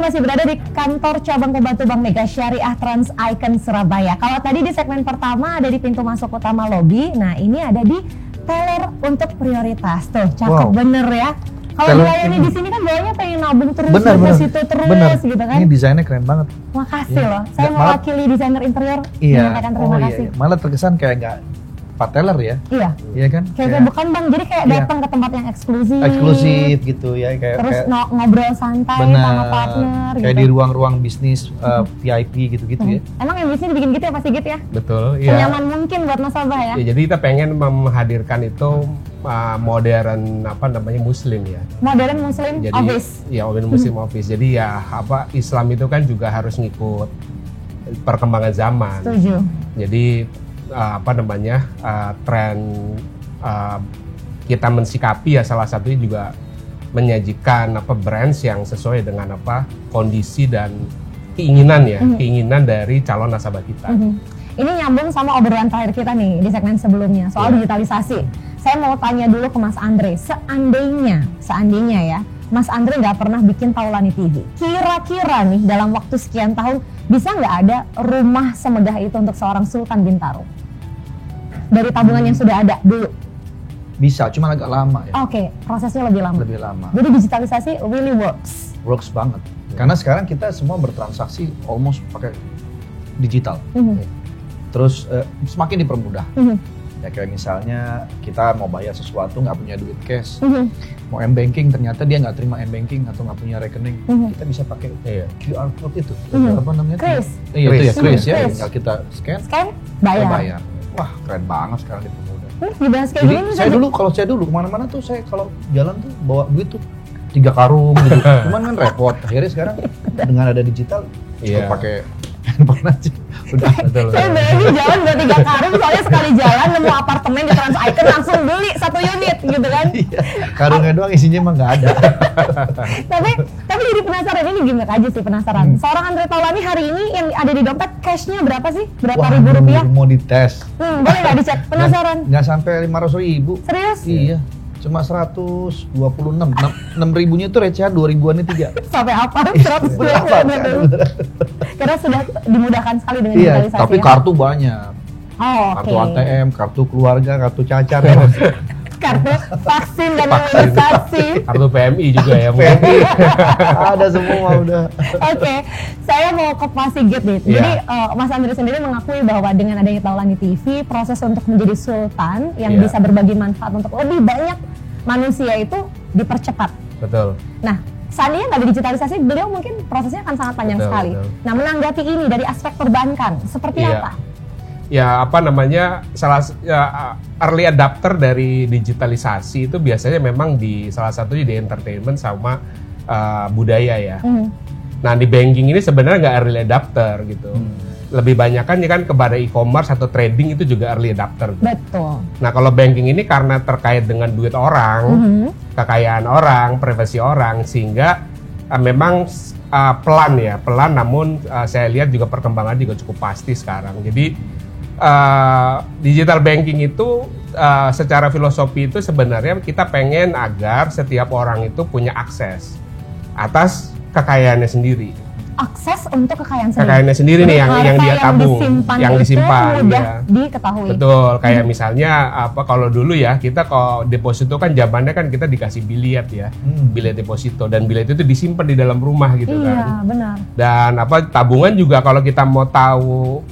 kami masih berada di kantor cabang pembantu Bank Mega Syariah Trans Icon Surabaya. Kalau tadi di segmen pertama ada di pintu masuk utama lobi, nah ini ada di teller untuk prioritas. Tuh, cakep bener ya. Kalau melayani di sini kan bawahnya pengen nabung terus, deposito terus gitu kan. Ini desainnya keren banget. Makasih loh, saya mewakili desainer interior menyampaikan terima kasih. Malah terkesan kayak nggak teller ya. Iya kan? Kayak bukan Bang, jadi kayak datang ke tempat yang eksklusif. Eksklusif gitu ya, kayak terus ngobrol santai sama partner kayak gitu. di ruang-ruang bisnis VIP gitu-gitu ya. Emang yang bisnis dibikin gitu ya pasti gitu ya? Betul, iya. Senyaman mungkin buat nasabah ya. Jadi kita pengen menghadirkan itu modern muslim ya. Modern muslim jadi, office. Ya, modern muslim office. Jadi ya Islam itu kan juga harus ngikut perkembangan zaman. Setuju. Jadi tren kita mensikapi ya salah satunya juga menyajikan brands yang sesuai dengan kondisi dan keinginan ya, keinginan dari calon nasabah kita. Ini nyambung sama obrolan terakhir kita nih di segmen sebelumnya soal digitalisasi. Saya mau tanya dulu ke Mas Andre, seandainya ya, Mas Andre nggak pernah bikin Taulani TV, kira-kira nih dalam waktu sekian tahun bisa nggak ada rumah semegah itu untuk seorang Sultan Bintaro? Dari tabungan yang sudah ada dulu? Bisa, cuma agak lama ya. Oke, prosesnya lebih lama. Lebih lama. Jadi digitalisasi really works. Works banget. Karena sekarang kita semua bertransaksi almost pakai digital. Terus semakin dipermudah. Ya kayak misalnya kita mau bayar sesuatu nggak punya duit cash, mau m-banking ternyata dia nggak terima m-banking atau nggak punya rekening, kita bisa pakai QR code itu, apa namanya? Kris. Iya itu ya Kris ya, tinggal kita scan, bayar. Wah keren banget sekarang dipermudah. Dibahas kayak jadi gini saya dulu kemana-mana tuh saya kalau jalan tuh bawa duit tuh 3 karung gitu, cuman kan repot. Akhirnya sekarang dengan ada digital, cukup pakai handphone aja. Udah. Saya berani jalan udah 3 karung soalnya sekali jalan nemu apartemen di Trans Icon langsung beli 1 unit gitu kan. Karungnya doang isinya emang nggak ada. tapi jadi penasaran, ini gimmick aja sih penasaran. Seorang Andre Taulani hari ini yang ada di dompet cashnya berapa sih? Berapa ribu rupiah? Mau dites. Boleh nggak dicek? Penasaran. Nggak sampai 500.000. Serius? Iya. Cuma 126, 6.000-nya itu recehan, 2.000-annya 3. Sampai apa? 100 Karena sudah dimudahkan sekali dengan digitalisasi. Tapi kartu banyak. Kartu ATM, kartu keluarga, kartu cacar. Kartu vaksin dan imunisasi. Kartu PMI juga ya. Ada semua udah. Oke, saya mau ke Mas Sigit nih. Jadi Mas Andre sendiri mengakui bahwa dengan adanya Taulani TV, proses untuk menjadi sultan yang bisa berbagi manfaat untuk lebih banyak manusia itu dipercepat. Betul. Nah, seandainya nggak digitalisasi, beliau mungkin prosesnya akan sangat panjang sekali. Nah, menanggapi ini dari aspek perbankan, seperti apa? Ya early adapter dari digitalisasi itu biasanya memang salah satunya di entertainment sama budaya ya. Nah di banking ini sebenarnya nggak early adapter gitu. Lebih banyak kan kepada e-commerce atau trading itu juga early adapter. Betul. Nah kalau banking ini karena terkait dengan duit orang, kekayaan orang, privasi orang, sehingga memang pelan namun saya lihat juga perkembangan juga cukup pasti sekarang. Jadi digital banking itu secara filosofi itu sebenarnya kita pengen agar setiap orang itu punya akses atas kekayaannya sendiri. Akses untuk kekayaannya sendiri nih yang dia tabung, yang disimpan mudah diketahui. Betul, kayak misalnya kalau dulu ya kita kalau deposito kan zamannya kan kita dikasih bilet ya, bilet deposito, dan bilet itu disimpan di dalam rumah gitu kan. Iya, benar. Dan tabungan juga kalau kita mau tahu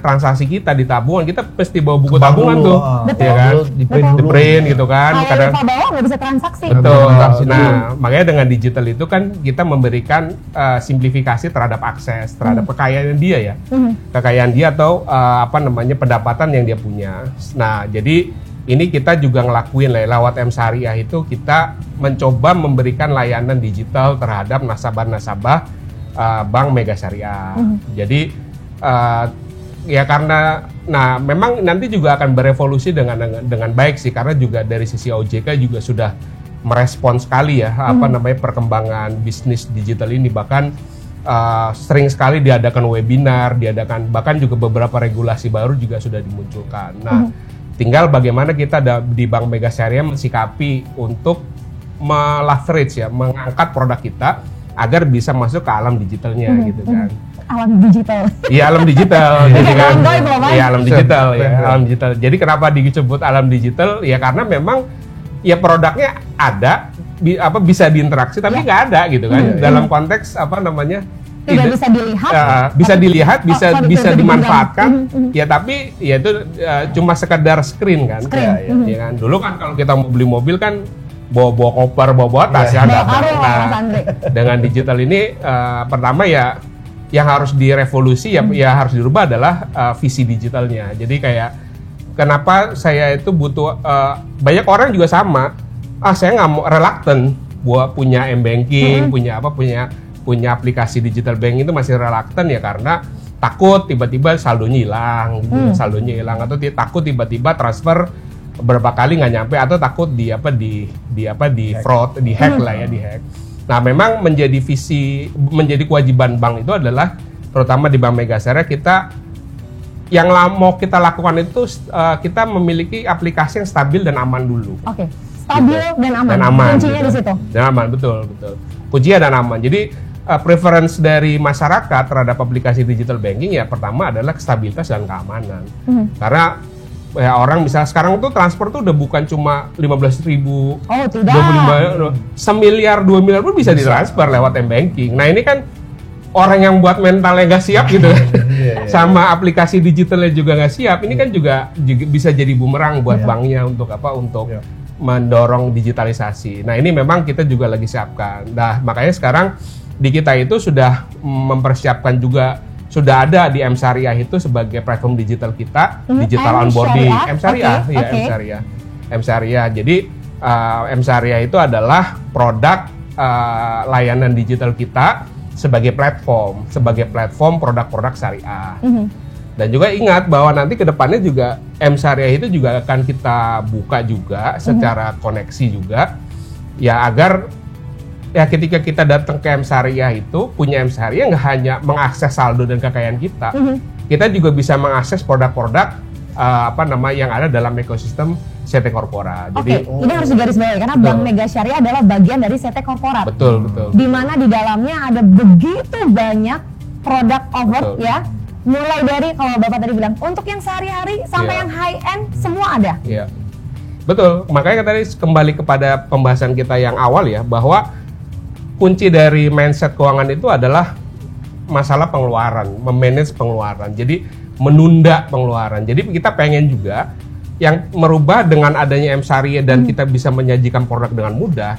transaksi kita di tabungan, kita pasti bawa buku tabungan tuh. Betul. Ya kan? Di print gitu kan. Kalau lupa bawa nggak bisa transaksi. Betul. Nah, makanya dengan digital itu kan kita memberikan simplifikasi terhadap akses, terhadap kekayaan dia ya. Kekayaan dia atau pendapatan yang dia punya. Nah, jadi ini kita juga ngelakuin lewat M-Syariah itu kita mencoba memberikan layanan digital terhadap nasabah-nasabah Bank Mega Syariah. Jadi ya karena memang nanti juga akan berevolusi dengan baik sih, karena juga dari sisi OJK juga sudah merespons sekali ya perkembangan bisnis digital ini, bahkan sering sekali diadakan webinar, bahkan juga beberapa regulasi baru juga sudah dimunculkan. Nah, tinggal bagaimana kita di Bank Mega Syariah mensikapi untuk meleverage ya, mengangkat produk kita agar bisa masuk ke alam digitalnya gitu kan. Alam digital. Iya, alam digital. Jadi kan, Alam gaib loh, Mas. iya alam digital ya, alam digital. Jadi kenapa disebut alam digital? Ya karena memang ya produknya ada, bisa diinteraksi tapi nggak ada gitu kan. Dalam konteks apa namanya? Tidak bisa dilihat. Bisa dilihat, bisa dimanfaatkan. dipegang. Ya tapi ya itu cuma sekedar screen kan. Ya kan. Dulu kan kalau kita mau beli mobil kan bawa koper, bawa tas ya. Dengan digital ini pertama ya yang harus direvolusi ya harus dirubah adalah visi digitalnya. Jadi kayak kenapa saya itu butuh banyak orang juga sama. Saya nggak mau reluctant buat punya m-banking, punya aplikasi digital bank itu masih reluctant ya karena takut tiba-tiba saldonya hilang, atau takut tiba-tiba transfer berapa kali nggak nyampe atau takut di fraud, di hack lah ya, di hack. Nah, memang menjadi kewajiban bank itu adalah terutama di Bank Megasyariah kita yang mau kita lakukan itu kita memiliki aplikasi yang stabil dan aman dulu. Oke. Stabil gitu. dan aman. Kuncinya gitu. di situ. Dan aman, betul. Kuncinya dan aman. Jadi preference dari masyarakat terhadap aplikasi digital banking ya pertama adalah stabilitas dan keamanan. Karena ya orang misalnya sekarang tuh transfer tuh udah bukan cuma 15.000, 25, 1 miliar, 2 miliar pun bisa ditransfer lewat m-banking. Nah ini kan orang yang buat mentalnya nggak siap gitu, sama aplikasi digitalnya juga nggak siap. Ini kan juga bisa jadi bumerang buat banknya untuk mendorong digitalisasi. Nah ini memang kita juga lagi siapkan. Nah makanya sekarang di kita itu sudah mempersiapkan juga. Sudah ada di M-Syariah itu sebagai platform digital kita, digital onboarding. M-Syariah. Jadi M-Syariah itu adalah produk layanan digital kita sebagai platform produk-produk syariah. Dan juga ingat bahwa nanti ke depannya juga M-Syariah itu juga akan kita buka juga secara koneksi juga, ya agar ya ketika kita datang ke M-Syariah itu punya M-Syariah nggak hanya mengakses saldo dan kekayaan kita, kita juga bisa mengakses produk-produk yang ada dalam ekosistem CT Corpora. Jadi ini harus digarisbawahi karena Bank Megasyariah adalah bagian dari CT Corpora. Betul. Di mana di dalamnya ada begitu banyak produk over ya. Mulai dari kalau Bapak tadi bilang untuk yang sehari-hari sampai yang high end semua ada. Iya. Betul. Makanya tadi kembali kepada pembahasan kita yang awal ya bahwa kunci dari mindset keuangan itu adalah masalah pengeluaran, memanage pengeluaran. Jadi menunda pengeluaran. Jadi kita pengen juga yang merubah dengan adanya M-Syariah dan kita bisa menyajikan produk dengan mudah.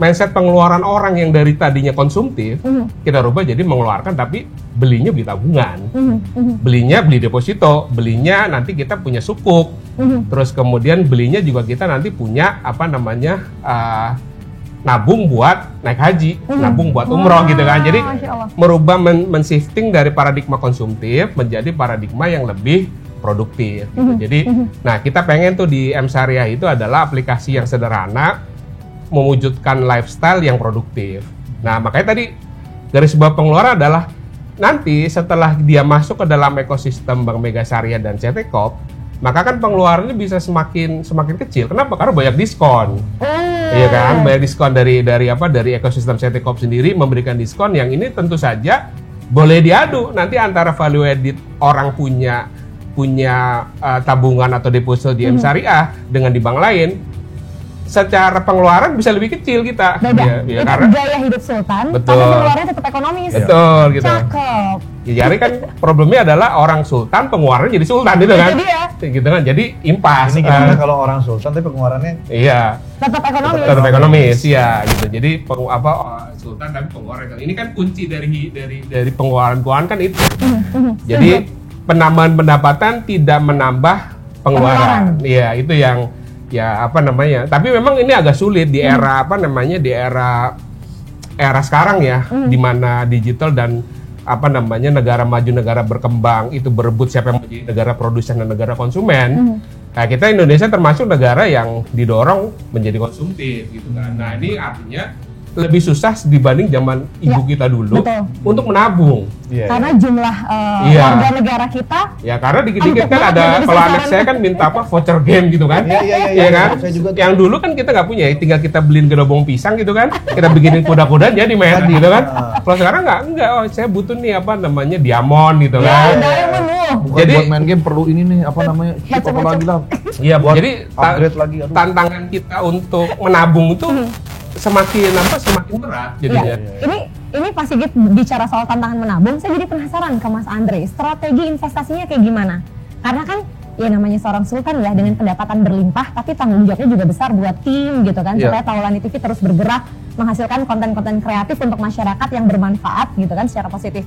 Mindset pengeluaran orang yang dari tadinya konsumtif, kita rubah jadi mengeluarkan tapi belinya beli tabungan. Belinya beli deposito, belinya nanti kita punya sukuk. Terus kemudian belinya juga kita nanti punya nabung buat naik haji, nabung buat umroh gitu kan. Jadi merubah men-shifting dari paradigma konsumtif menjadi paradigma yang lebih produktif gitu. Jadi nah kita pengen tuh di M-Syariah itu adalah aplikasi yang sederhana mewujudkan lifestyle yang produktif. Nah, makanya tadi dari sebuah pengeluaran adalah nanti setelah dia masuk ke dalam ekosistem Bank Megasyariah dan CT Corp, maka kan pengeluarannya bisa semakin kecil. Kenapa? Karena banyak diskon. Iya kan? Banyak diskon dari ekosistem CT Corp sendiri memberikan diskon yang ini tentu saja boleh diadu nanti antara value added orang punya tabungan atau deposito di M-Syariah dengan di bank lain. Secara pengeluaran bisa lebih kecil kita. Beda. Ya, karena gaya hidup sultan, tapi pengeluarannya tetap ekonomis. Betul gitu. Cakep. Ya, jadi kan problemnya adalah orang sultan pengeluarannya jadi sultan gitu kan. Gitu kan. Jadi impas. Ini gimana kalau orang sultan tapi pengeluarannya tetap ekonomis. Tetap ekonomis ya gitu. Jadi sultan tapi pengeluaran. Ini kan kunci dari pengeluaran keuangan kan itu. Jadi penambahan pendapatan tidak menambah pengeluaran. Iya, itu yang tapi memang ini agak sulit di era era sekarang ya, di mana digital dan negara maju, negara berkembang itu berebut siapa yang menjadi negara produsen dan negara konsumen. Nah, kita Indonesia termasuk negara yang didorong menjadi konsumtif gitu kan. Nah, ini artinya lebih susah dibanding zaman ibu kita dulu betul. untuk menabung. Karena jumlah warga negara kita. Ya karena dikit-dikit kan ada, kalau anak saya kan minta apa voucher game gitu kan. Iya Kan? saya juga Yang dulu kan kita nggak punya, tinggal kita beliin gerobong pisang gitu kan. Kita bikinin kuda-kuda jadi main gitu kan. Kalau sekarang nggak, oh saya butuh nih apa namanya diamond gitu kan. Bukan Jadi buat main game perlu ini nih apa namanya chip apa lagi lah. Iya, Buat jadi upgrade lagi. Aduh. tantangan kita untuk menabung itu semakin berat jadinya. Ini Pak Sigit bicara soal tantangan menabung, saya jadi penasaran ke Mas Andre, strategi investasinya kayak gimana? Karena kan ya namanya seorang sultan ya dengan pendapatan berlimpah, tapi tanggung jawabnya juga besar buat tim gitu kan, supaya Taulani TV terus bergerak menghasilkan konten-konten kreatif untuk masyarakat yang bermanfaat gitu kan secara positif.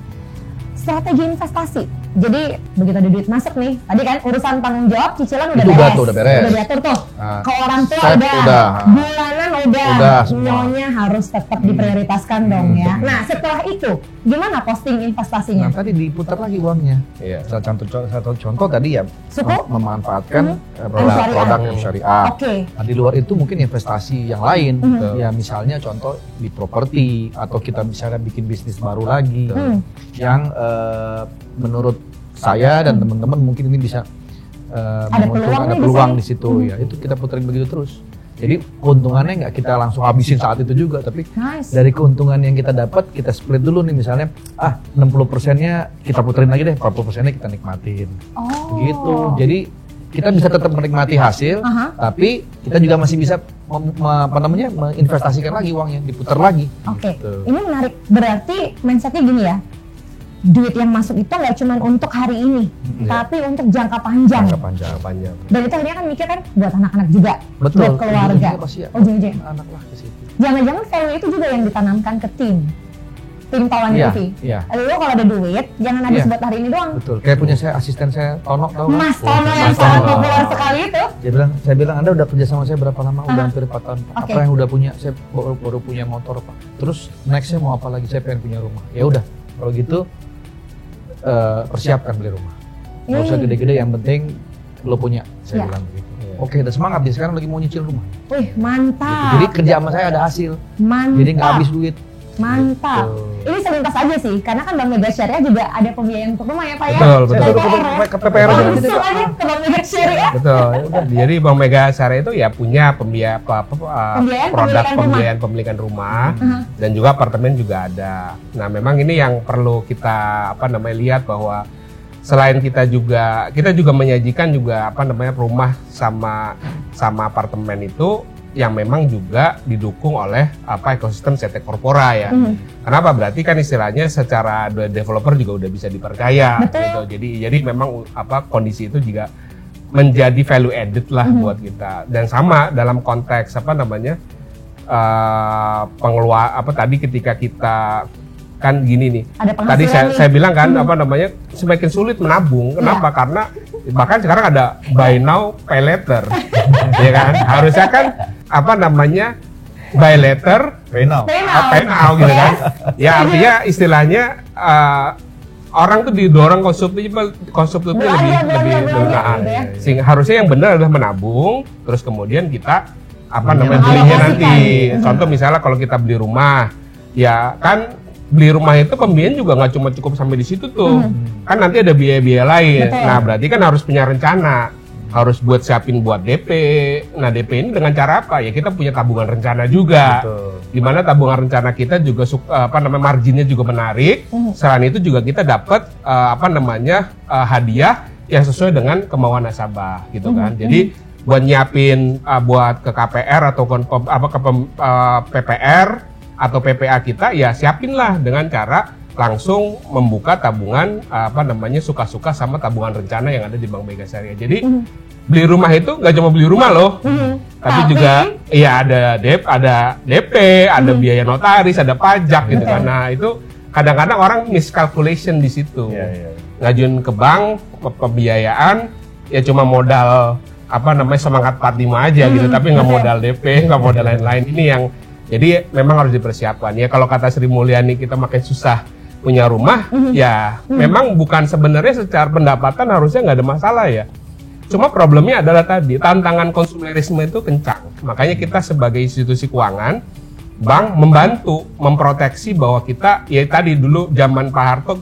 Strategi investasi. Jadi begitu ada duit masuk nih, tadi kan urusan tanggung jawab cicilan udah beres. Udah beres. Udah diatur tuh. Ke orang tua udah. Bulanan udah. Nyonya harus tetap diprioritaskan dong ya. Nah, setelah itu gimana posting investasinya? Nah, tadi diputar lagi uangnya. Satu contoh tadi ya memanfaatkan produk yang syariah. Nah, di luar itu mungkin investasi yang lain. Ya misalnya contoh di properti atau kita misalnya bikin bisnis baru lagi yang menurut saya dan teman-teman mungkin ini bisa ada peluang di situ ya. Itu kita puterin begitu terus. Jadi keuntungannya nggak kita langsung habisin saat itu juga, tapi dari keuntungan yang kita dapat kita split dulu nih, misalnya 60%-nya kita puterin lagi deh, 40%-nya kita nikmatin. Gitu. Jadi kita bisa tetap menikmati hasil, tapi kita juga masih bisa menginvestasikan lagi uangnya, diputar lagi. Gitu. Ini menarik. Berarti mindsetnya gini ya. Duit yang masuk itu nggak cuma untuk hari ini, tapi untuk jangka panjang. Dan itu akhirnya kan mikir kan buat anak-anak juga, buat keluarga. Jangan-jangan anak lah ke situ. Jangan-jangan value itu juga yang ditanamkan ke tim Taulani TV. Lo kalau ada duit, jangan habis buat hari ini doang. Betul. Kayak punya saya asisten saya Tono, tahu kan? Mas Tono yang sangat populer sekali itu. Saya bilang Anda udah kerja sama saya berapa lama? Udah hampir 4 tahun. Apa yang udah punya? Saya baru punya motor Pak. Terus nextnya mau apa lagi? Saya pengen punya rumah. Ya udah, kalau gitu persiapkan beli rumah. Nggak usah gede-gede, yang penting lo punya. Saya bilang begitu. Oke, udah semangat dia sekarang lagi mau nyicil rumah. Wih, mantap. Jadi kerja sama saya ada hasil. Mantap. Jadi nggak habis duit. Mantap. Ini selintas aja sih, karena kan Bank Mega Syariah juga ada pembiayaan untuk rumah ya Pak ya. Betul. Ke PPR aja ke Bank Mega Syariah. Betul. Jadi Bank Mega Syariah itu ya punya pembiayaan pemilikan rumah dan juga apartemen juga ada. Nah, memang ini yang perlu kita lihat bahwa selain kita juga menyajikan juga rumah sama apartemen itu yang memang juga didukung oleh ekosistem CT Corpora ya. Kenapa? Berarti kan istilahnya secara developer juga udah bisa diperkaya gitu. Jadi memang kondisi itu juga menjadi value added lah buat kita. Dan sama dalam konteks tadi ketika kita kan gini nih. Tadi saya bilang kan semakin sulit menabung. Kenapa? Karena bahkan sekarang ada buy now pay later. Ya kan? Harusnya kan buy later pay now gitu kan. Ya artinya istilahnya orang tuh didorong konsumtifnya lebih sehingga harusnya yang benar adalah menabung, terus kemudian kita belinya nanti. Contoh misalnya kalau kita beli rumah, ya kan beli rumah itu pembiayaan juga nggak cuma cukup sampai di situ tuh, kan nanti ada biaya-biaya lain. Nah berarti kan harus punya rencana, harus siapin buat DP. Nah DP ini dengan cara apa? Ya kita punya tabungan rencana juga. Di mana tabungan rencana kita juga marginnya juga menarik. Selain itu juga kita dapat hadiah yang sesuai dengan kemauan nasabah gitu kan. Jadi buat nyiapin buat ke KPR atau ke PPR atau PPA kita, ya siapinlah dengan cara langsung membuka tabungan suka-suka sama tabungan rencana yang ada di Bank Mega Syariah. Jadi beli rumah itu nggak cuma beli rumah loh, tapi juga ada DP, ada biaya notaris, ada pajak gitu kan. Nah itu kadang-kadang orang miscalculation di situ. Ngajuin ke bank pembiayaan ya cuma modal semangat 45 aja gitu, tapi nggak modal DP, nggak modal lain-lain. Ini yang jadi memang harus dipersiapkan. Ya kalau kata Sri Mulyani kita makin susah punya rumah, ya memang bukan sebenarnya secara pendapatan harusnya nggak ada masalah ya. Cuma problemnya adalah tadi tantangan konsumerisme itu kencang. Makanya kita sebagai institusi keuangan bank membantu memproteksi bahwa kita ya tadi dulu zaman Pak Harto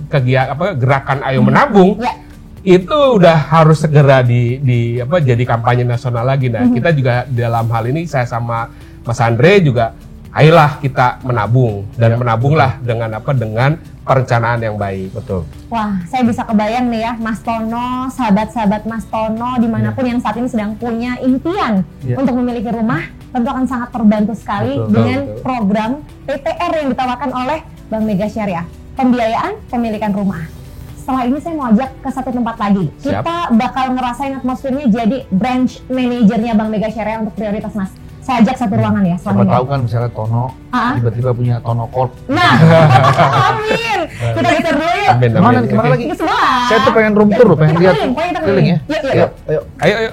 gerakan Ayo Menabung Ya. itu udah harus segera jadi kampanye nasional lagi. Nah, kita juga dalam hal ini saya sama Mas Andre juga ayolah kita menabung dan menabunglah dengan perencanaan yang baik. Betul. Wah, saya bisa kebayang nih ya, Mas Tono, sahabat-sahabat Mas Tono, dimanapun yang saat ini sedang punya impian untuk memiliki rumah, tentu akan sangat terbantu sekali dengan program PTR yang ditawarkan oleh Bank Mega Syariah, pembiayaan pemilikan rumah. Setelah ini saya mau ajak ke satu tempat lagi. Siap. Kita bakal ngerasain atmosfernya jadi branch manajernya Bank Mega Syariah untuk prioritas Mas. Saya ajak satu ruangan ya. Siapa tahu kan misalnya Tono tiba-tiba punya Tono Corp. Nah, amin. Kita geser dulu yuk. Amin. Kemana lagi? Ke sebelah. Saya tuh pengen room tour loh, pengen Kita lihat keliling, pokoknya kita keliling ya. Yuk. Ayo.